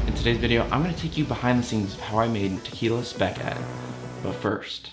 In today's video, I'm going to take you behind the scenes of how I made Tequila Spec ad. But first,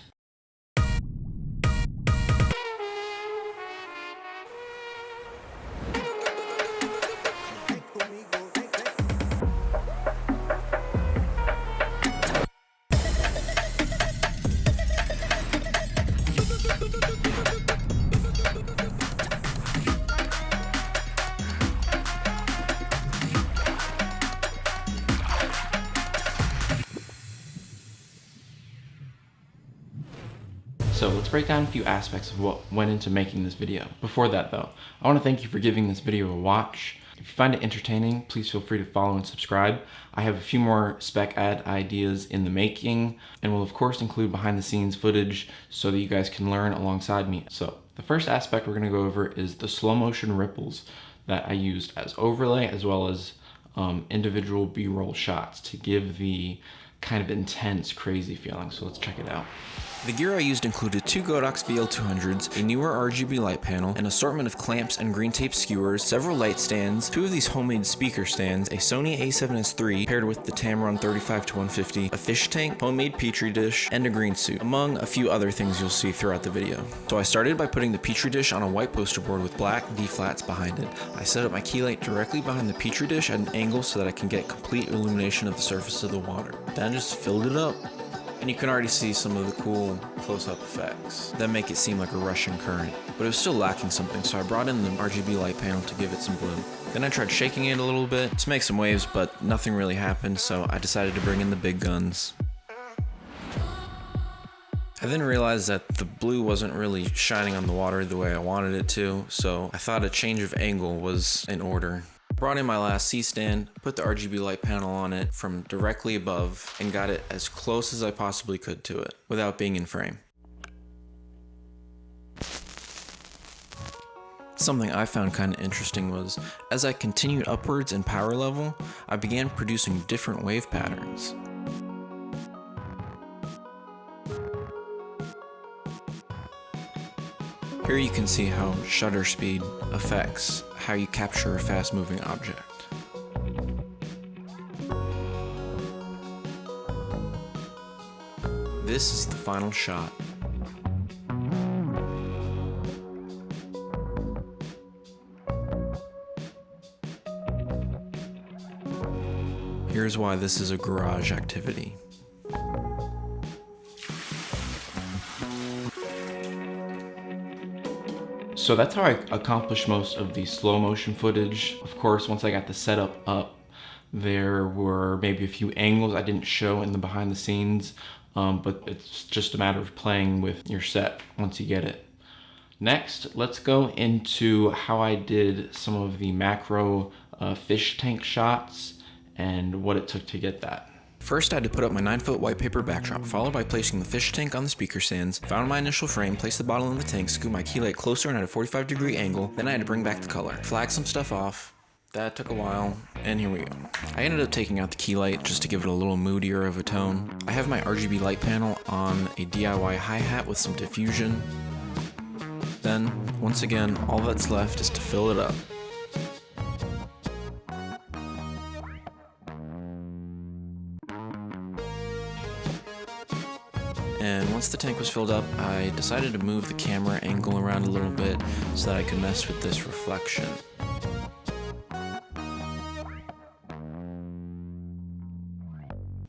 so let's break down a few aspects of what went into making this video. Before that though, I want to thank you for giving this video a watch. If you find it entertaining, please feel free to follow and subscribe. I have a few more spec ad ideas in the making, and will of course include behind the scenes footage so that you guys can learn alongside me. So the first aspect we're going to go over is the slow motion ripples that I used as overlay, as well as individual B-roll shots to give the kind of intense, crazy feeling. So let's check it out. The gear I used included two Godox VL200s, a newer RGB light panel, an assortment of clamps and green tape skewers, several light stands, two of these homemade speaker stands, a Sony a7S III paired with the Tamron 35-150, a fish tank, homemade petri dish, and a green suit, among a few other things you'll see throughout the video. So I started by putting the petri dish on a white poster board with black V-flats behind it. I set up my key light directly behind the petri dish at an angle so that I can get complete illumination of the surface of the water. Then I just filled it up. And you can already see some of the cool close-up effects that make it seem like a rushing current. But it was still lacking something, so I brought in the RGB light panel to give it some bloom. Then I tried shaking it a little bit to make some waves, but nothing really happened, so I decided to bring in the big guns. I then realized that the blue wasn't really shining on the water the way I wanted it to, so I thought a change of angle was in order. Brought in my last C-stand, put the RGB light panel on it from directly above, and got it as close as I possibly could to it, without being in frame. Something I found kind of interesting was, as I continued upwards in power level, I began producing different wave patterns. Here you can see how shutter speed affects how you capture a fast-moving object. This is the final shot. Here's why this is a garage activity. So that's how I accomplished most of the slow motion footage. Of course, once I got the setup up, there were maybe a few angles I didn't show in the behind the scenes, but it's just a matter of playing with your set once you get it. Next, let's go into how I did some of the macro fish tank shots and what it took to get that. First, I had to put up my 9-foot white paper backdrop, followed by placing the fish tank on the speaker stands, found my initial frame, placed the bottle in the tank, scooped my key light closer and at a 45-degree angle, then I had to bring back the color. Flag some stuff off. That took a while, and here we go. I ended up taking out the key light just to give it a little moodier of a tone. I have my RGB light panel on a DIY hi-hat with some diffusion. Then, once again, all that's left is to fill it up. And once the tank was filled up, I decided to move the camera angle around a little bit so that I could mess with this reflection.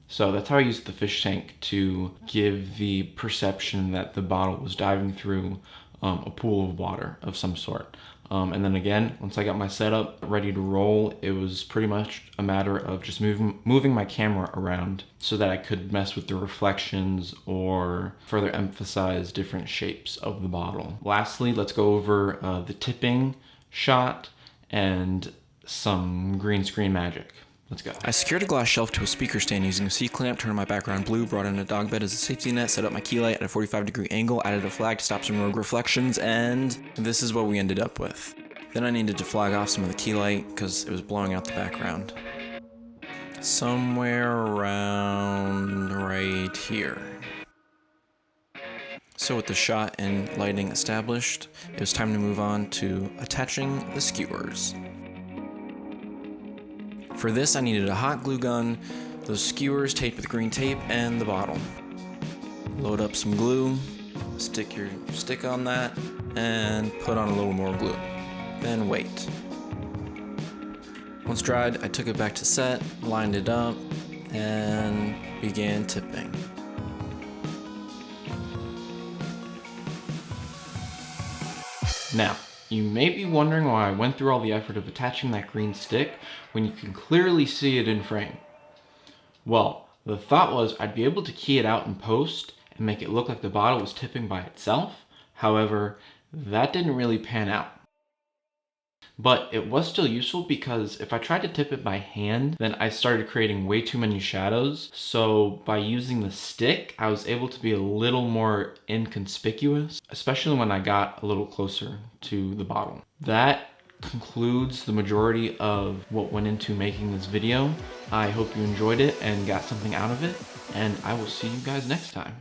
So that's how I used the fish tank to give the perception that the bottle was diving through a pool of water of some sort. And then again, once I got my setup ready to roll, it was pretty much a matter of just moving my camera around so that I could mess with the reflections or further emphasize different shapes of the bottle. Lastly, let's go over the tipping shot and some green screen magic. Let's go. I secured a glass shelf to a speaker stand using a C-clamp, turned my background blue, brought in a dog bed as a safety net, set up my key light at a 45-degree angle, added a flag to stop some rogue reflections, and this is what we ended up with. Then I needed to flag off some of the key light because it was blowing out the background. Somewhere around right here. So with the shot and lighting established, it was time to move on to attaching the skewers. For this, I needed a hot glue gun, those skewers taped with green tape, and the bottle. Load up some glue, stick your stick on that, and put on a little more glue. Then wait. Once dried, I took it back to set, lined it up, and began tipping. Now, you may be wondering why I went through all the effort of attaching that green stick when you can clearly see it in frame. Well, the thought was I'd be able to key it out in post and make it look like the bottle was tipping by itself. However, that didn't really pan out. But it was still useful because if I tried to tip it by hand, then I started creating way too many shadows. So by using the stick, I was able to be a little more inconspicuous, especially when I got a little closer to the bottle. That concludes the majority of what went into making this video. I hope you enjoyed it and got something out of it, and I will see you guys next time.